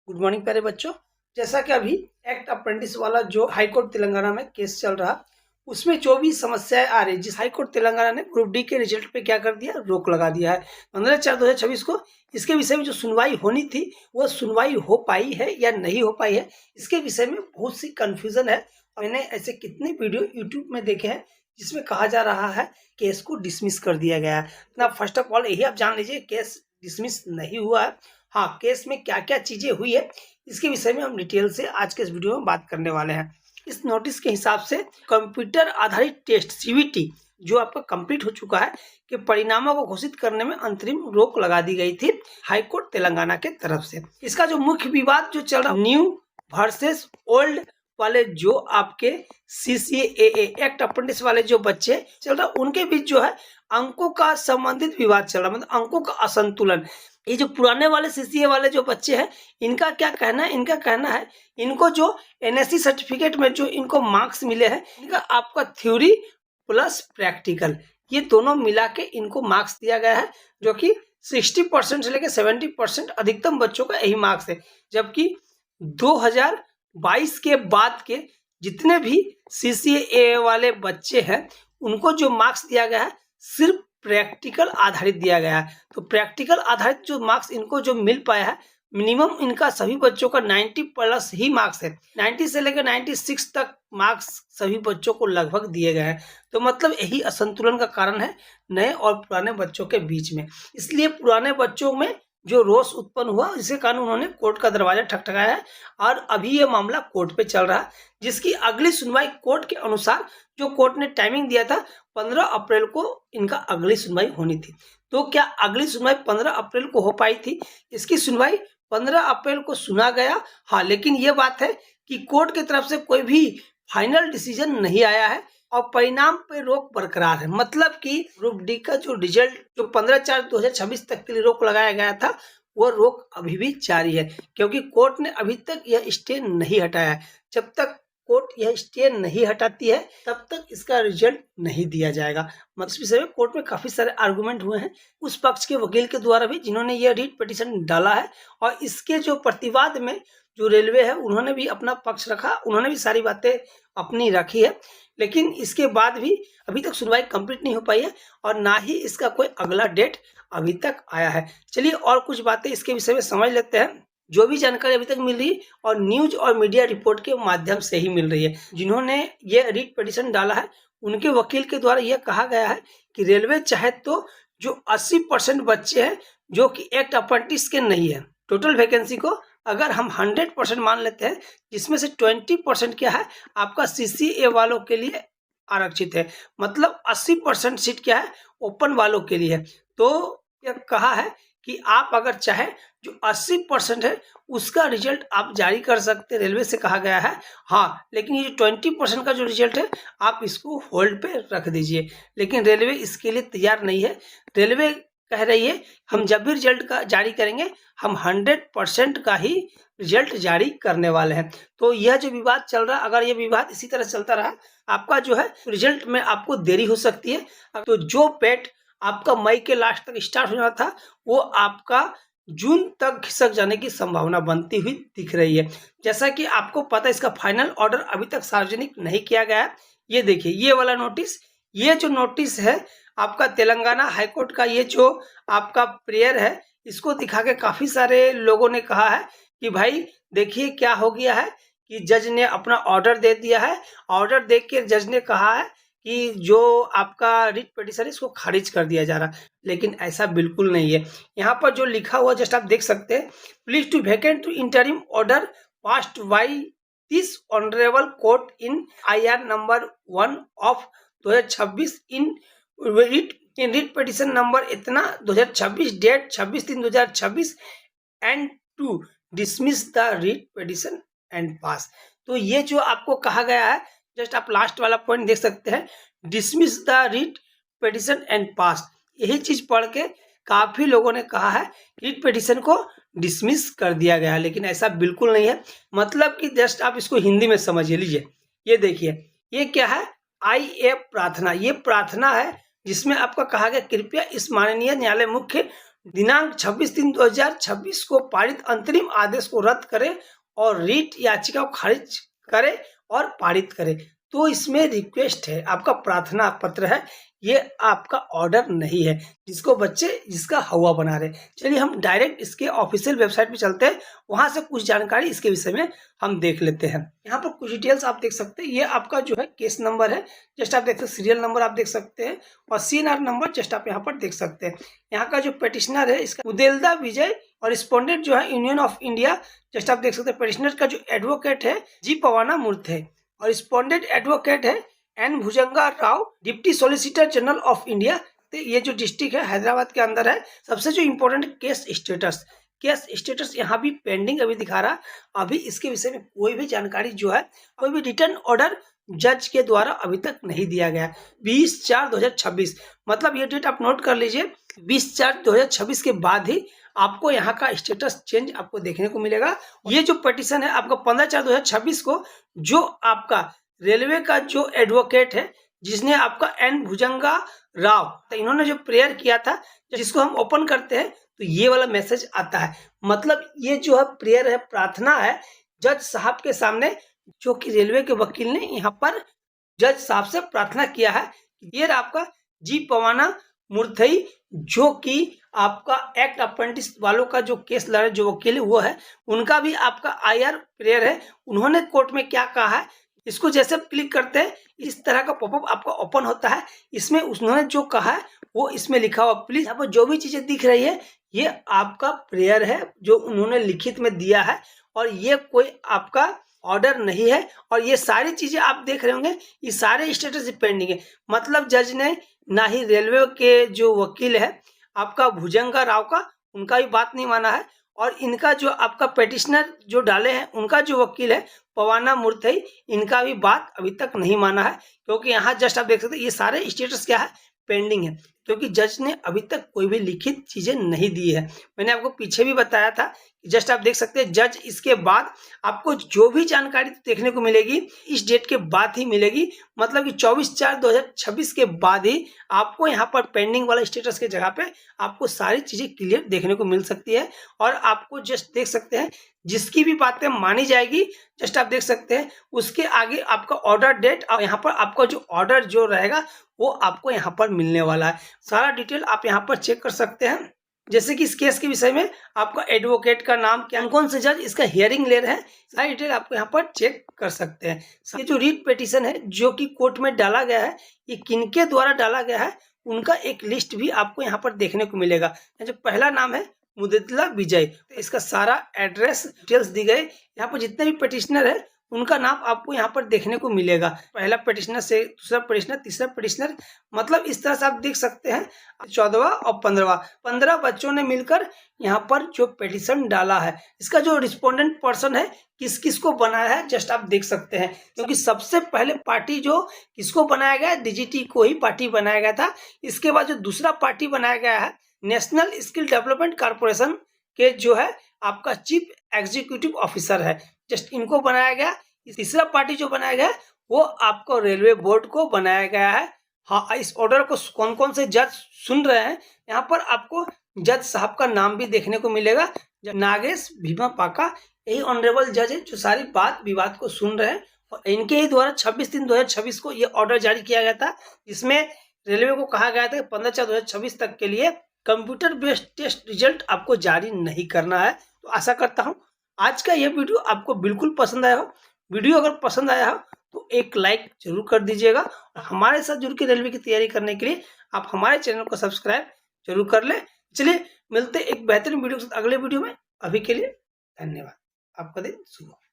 Good morning प्यारे बच्चों। जैसा कि अभी एक्ट अप्रेंटिस वाला जो हाई कोर्ट तेलंगाना में केस चल रहा, उसमें जो भी समस्याएं आ रही, जिस हाई कोर्ट तेलंगाना ने ग्रुप डी के रिजल्ट पे क्या कर दिया, रोक लगा दिया है 15/4/2026 को। इसके विषय में जो सुनवाई होनी थी वो सुनवाई हो पाई है या नहीं हो पाई है, इसके विषय में बहुत सी कंफ्यूजन है। मैंने ऐसे कितने वीडियो यूट्यूब में देखे हैं जिसमें कहा जा रहा है केस को डिसमिस कर दिया गया है। ना फर्स्ट ऑफ ऑल यही आप जान लीजिए, केस डिसमिस नहीं हुआ है। हाँ, केस में क्या क्या चीजें हुई है इसके विषय में हम डिटेल से आज के इस वीडियो में बात करने वाले हैं। इस नोटिस के हिसाब से कंप्यूटर आधारित टेस्ट सीबीटी जो आपका कंप्लीट हो चुका है कि परिणामों को घोषित करने में अंतरिम रोक लगा दी गई थी हाईकोर्ट तेलंगाना के तरफ से। इसका जो मुख्य विवाद जो चल रहा, न्यू वर्सेस ओल्ड वाले जो आपके CCAA एक्ट अप्रेंटिस वाले जो बच्चे चल रहा, उनके बीच जो है अंकों का संबंधित विवाद चल रहा, मतलब अंकों का असंतुलन। ये जो पुराने वाले CCA वाले जो बच्चे हैं, इनका क्या कहना है? इनका कहना है इनको जो NSC सर्टिफिकेट में जो इनको मार्क्स मिले हैं, इनका आपका थ्योरी प्लस प्रैक्टिकल ये दोनों मिला के इनको मार्क्स दिया गया है, जो कि 60% से लेकर 70% अधिकतम बच्चों का यही मार्क्स है। जबकि 2022 के बाद के जितने भी CCA वाले बच्चे हैं उनको जो मार्क्स दिया गया है सिर्फ प्रैक्टिकल आधारित दिया गया है। तो प्रैक्टिकल आधारित जो मार्क्स इनको जो मिल पाया है, मिनिमम इनका सभी बच्चों का 90 प्लस ही मार्क्स है। 90 से लेकर 96 तक मार्क्स सभी बच्चों को लगभग दिए गए हैं। तो मतलब यही असंतुलन का कारण है नए और पुराने बच्चों के बीच में। इसलिए पुराने बच्चों में जो रोष उत्पन्न हुआ, इसके कारण उन्होंने कोर्ट का दरवाजा ठकठकाया है और अभी ये मामला कोर्ट पे चल रहा है, जिसकी अगली सुनवाई कोर्ट के अनुसार जो कोर्ट ने टाइमिंग दिया था 15 अप्रैल को इनका अगली सुनवाई होनी थी। तो क्या अगली सुनवाई 15 अप्रैल को हो पाई थी? इसकी सुनवाई 15 अप्रैल को सुना गया, हाँ, लेकिन ये बात है कि कोर्ट की तरफ से कोई भी फाइनल डिसीजन नहीं आया है और परिणाम पे रोक बरकरार है। मतलब कि ग्रुप डी का जो रिजल्ट जो 15/4/2026 तक के लिए रोक लगाया गया था, वो रोक अभी भी जारी है, क्योंकि कोर्ट ने अभी तक यह स्टे नहीं हटाया है। जब तक कोर्ट यह स्टे नहीं हटाती है तब तक इसका रिजल्ट नहीं दिया जाएगा। इस विषय में कोर्ट में काफी सारे आर्गुमेंट हुए हैं उस पक्ष के वकील के द्वारा भी, जिन्होंने यह रिट पिटीशन डाला है, और इसके जो प्रतिवाद में जो रेलवे है उन्होंने भी अपना पक्ष रखा, उन्होंने भी सारी बातें अपनी रखी है। लेकिन इसके बाद भी अभी तक सुनवाई कंप्लीट नहीं हो पाई है और ना ही इसका कोई अगला डेट अभी तक आया है। चलिए और कुछ बातें इसके विषय में समझ लेते हैं, जो भी जानकारी अभी तक मिल रही और न्यूज और मीडिया रिपोर्ट के माध्यम से ही मिल रही है। जिन्होंने ये रिट पिटीशन डाला है उनके वकील के द्वारा यह कहा गया है कि रेलवे चाहे तो जो 80% बच्चे हैं जो कि एक्ट अप्रेंटिस के नहीं है, टोटल वैकेंसी को अगर हम 100% मान लेते हैं, जिसमें से 20% क्या है आपका CCA वालों के लिए आरक्षित है, मतलब 80% सीट क्या है ओपन वालों के लिए है। तो यह कहा है कि आप अगर चाहे जो 80% है उसका रिजल्ट आप जारी कर सकते, रेलवे से कहा गया है। हाँ, लेकिन ये 20% का जो रिजल्ट है आप इसको होल्ड पे रख दीजिए, लेकिन रेलवे इसके लिए तैयार नहीं है। रेलवे कह रही है हम जब भी रिजल्ट का जारी करेंगे हम 100% का ही रिजल्ट जारी करने वाले हैं। तो यह जो विवाद चल रहा है, अगर यह विवाद इसी तरह चलता रहा, आपका जो है रिजल्ट में आपको देरी हो सकती है। तो जो पेट आपका मई के लास्ट तक स्टार्ट होना था वो आपका जून तक खिसक जाने की संभावना बनती हुई दिख रही है। जैसा कि आपको पता है इसका फाइनल ऑर्डर अभी तक सार्वजनिक नहीं किया गया है। ये देखिए ये वाला नोटिस, ये जो नोटिस है आपका तेलंगाना हाईकोर्ट का, ये जो आपका प्रेयर है, इसको दिखा के काफी सारे लोगों ने कहा है कि भाई देखिए क्या हो गया है कि जज ने अपना ऑर्डर दे दिया है। ऑर्डर देख के जज ने कहा है कि जो आपका रिट पिटीशन इसको खारिज कर दिया जा रहा, लेकिन ऐसा बिल्कुल नहीं है। यहाँ पर जो लिखा हुआ जस्ट आप देख सकते हैं, please to vacate to interim order passed by this honourable court in IR number 1 of 2026 in writ petition number इतना 2026 date 26/3/2026 and to dismiss the writ petition and pass. तो ये जो आपको कहा गया है, जस्ट आप लास्ट वाला पॉइंट देख सकते हैं, dismiss the writ petition and pass. यही चीज पढ़ के काफी लोगों ने कहा है रिट पिटीशन को डिसमिस कर दिया गया है, लेकिन ऐसा बिल्कुल नहीं है। मतलब कि जस्ट आप इसको हिंदी में समझ लीजिए। ये देखिए ये क्या है, IF प्रार्थना, ये प्रार्थना है जिसमें आपका कहा गया कृपया इस माननीय न्यायालय मुख्य दिनांक 26/3/2026 को पारित अंतरिम आदेश को रद्द करे और रीट याचिका को खारिज करे और पारित करे। तो इसमें रिक्वेस्ट है, आपका प्रार्थना पत्र है, ये आपका ऑर्डर नहीं है जिसको बच्चे जिसका हवा बना रहे। चलिए हम डायरेक्ट इसके ऑफिशियल वेबसाइट पे चलते हैं, वहां से कुछ जानकारी इसके विषय में हम देख लेते हैं। यहाँ पर कुछ डिटेल्स आप देख सकते हैं। ये आपका जो है केस नंबर है, जस्ट आप देख सकते हैं, सीरियल नंबर आप देख सकते हैं और CNR नंबर जस्ट आप यहाँ पर देख सकते हैं। यहाँ का जो पेटिशनर है इसका उदेलदा विजय और रिस्पोंडेंट जो है यूनियन ऑफ इंडिया, जस्ट आप देख सकते हैं। पेटिशनर का जो एडवोकेट है जी पवाना मूर्ति और रिस्पोंडेंट एडवोकेट है N Bhujanga Rao, deputy solicitor general of India. तो ये जो डिस्ट्रिक्ट है हैदराबाद के अंदर है। सबसे जो इम्पोर्टेंट केस स्टेटस यहाँ भी पेंडिंग अभी दिखा रहा। अभी इसके विषय में कोई भी जानकारी जो है, कोई भी रिटर्न ऑर्डर जज के द्वारा अभी तक नहीं दिया गया। 20/4/2026 मतलब ये डेट आप नोट कर लीजिए। 20/4/2026 के बाद ही आपको यहाँ का स्टेटस चेंज आपको देखने को मिलेगा। ये जो पिटीशन है आपका 15/4/2026 को, जो आपका रेलवे का जो एडवोकेट है जिसने आपका एन भुजंगा राव, तो इन्होंने जो प्रेयर किया था, जिसको हम ओपन करते हैं तो ये वाला मैसेज आता है। मतलब ये जो है प्रेयर है, प्रार्थना है जज साहब के सामने, जो कि रेलवे के वकील ने यहाँ पर जज साहब से प्रार्थना किया है। ये आपका जी पवाना मूर्ति, जो कि आपका एक्ट अप्रेंटिस वालों का जो केस लड़े जो वकील है वो है, उनका भी आपका IR प्रेयर है। उन्होंने कोर्ट में क्या कहा है, इसको जैसे क्लिक करते हैं इस तरह का पॉपअप आपका ओपन होता है। इसमें उन्होंने जो कहा है वो इसमें लिखा हुआ। प्लीज यहाँ पर जो भी चीजें दिख रही है ये आपका प्रेयर है जो उन्होंने लिखित में दिया है, और ये कोई आपका ऑर्डर नहीं है। और ये सारी चीजें आप देख रहे होंगे, ये सारे स्टेटस पेंडिंग है। मतलब जज ने ना ही रेलवे के जो वकील है आपका भुजंगा राव का, उनका भी बात नहीं माना है, और इनका जो आपका पेटिशनर जो डाले हैं उनका जो वकील है पवाना मूर्ति, इनका भी बात अभी तक नहीं माना है। क्योंकि यहाँ जस्ट आप देख सकते हैं ये सारे स्टेटस क्या है, पेंडिंग है, क्योंकि जज ने अभी तक कोई भी लिखित चीजें नहीं दी है। मैंने आपको पीछे भी बताया था, जस्ट आप देख सकते हैं जज इसके बाद आपको जो भी जानकारी देखने को मिलेगी इस डेट के बाद ही मिलेगी। मतलब कि 24/4/2026 के बाद ही आपको यहाँ पर पेंडिंग वाला स्टेटस के जगह पे आपको सारी चीजें क्लियर देखने को मिल सकती है। और आपको जस्ट देख सकते हैं जिसकी भी बातें मानी जाएगी, जस्ट आप देख सकते हैं उसके आगे आपका ऑर्डर डेट और यहाँ पर आपका जो ऑर्डर जो रहेगा वो आपको यहाँ पर मिलने वाला है। सारा डिटेल आप यहाँ पर चेक कर सकते हैं। जैसे कि इस केस के विषय में आपका एडवोकेट का नाम क्या, कौन से जज इसका हियरिंग ले रहे हैं, सारी डिटेल आपको यहाँ पर चेक कर सकते हैं। ये जो रीट पिटीशन है जो कि कोर्ट में डाला गया है, ये किनके द्वारा डाला गया है उनका एक लिस्ट भी आपको यहाँ पर देखने को मिलेगा। जो पहला नाम है मुदेतला विजय, तो इसका सारा एड्रेस डिटेल्स दी गई। यहाँ पर जितने भी पिटिशनर है उनका नाम आपको यहाँ पर देखने को मिलेगा। पहला पिटिशनर से दूसरा पिटिशनर, तीसरा पिटिशनर, मतलब इस तरह से आप देख सकते हैं 14वां और 15वां बच्चों ने मिलकर यहाँ पर जो पिटिशन डाला है। इसका जो रिस्पोंडेंट पर्सन है किस किस को बनाया है जस्ट आप देख सकते हैं। क्योंकि सबसे पहले पार्टी जो किसको बनाया गया, DGT को ही पार्टी बनाया गया था। इसके बाद जो दूसरा पार्टी बनाया गया है नेशनल स्किल डेवलपमेंट कॉर्पोरेशन के जो है आपका चीफ एग्जीक्यूटिव ऑफिसर है, जस्ट इनको बनाया गया। तीसरा पार्टी जो बनाया गया वो आपको रेलवे बोर्ड को बनाया गया है। हाँ, इस ऑर्डर को कौन कौन से जज सुन रहे हैं, यहाँ पर आपको जज साहब का नाम भी देखने को मिलेगा। नागेश भीमा पाका, यही ऑनरेबल जज है जो सारी बात विवाद को सुन रहे हैं। और इनके ही द्वारा 26/3/2026 को ये ऑर्डर जारी किया गया था, जिसमें रेलवे को कहा गया था कि 15/4/2026 तक के लिए कंप्यूटर बेस्ड टेस्ट रिजल्ट आपको जारी नहीं करना है। तो आशा करता हूं आज का यह वीडियो आपको बिल्कुल पसंद आया हो। वीडियो अगर पसंद आया हो तो एक लाइक जरूर कर दीजिएगा, और हमारे साथ जुड़ के रेलवे की तैयारी करने के लिए आप हमारे चैनल को सब्सक्राइब जरूर कर लें। चलिए मिलते एक बेहतरीन वीडियो के साथ अगले वीडियो में। अभी के लिए धन्यवाद। आपका दिन शुभ हो।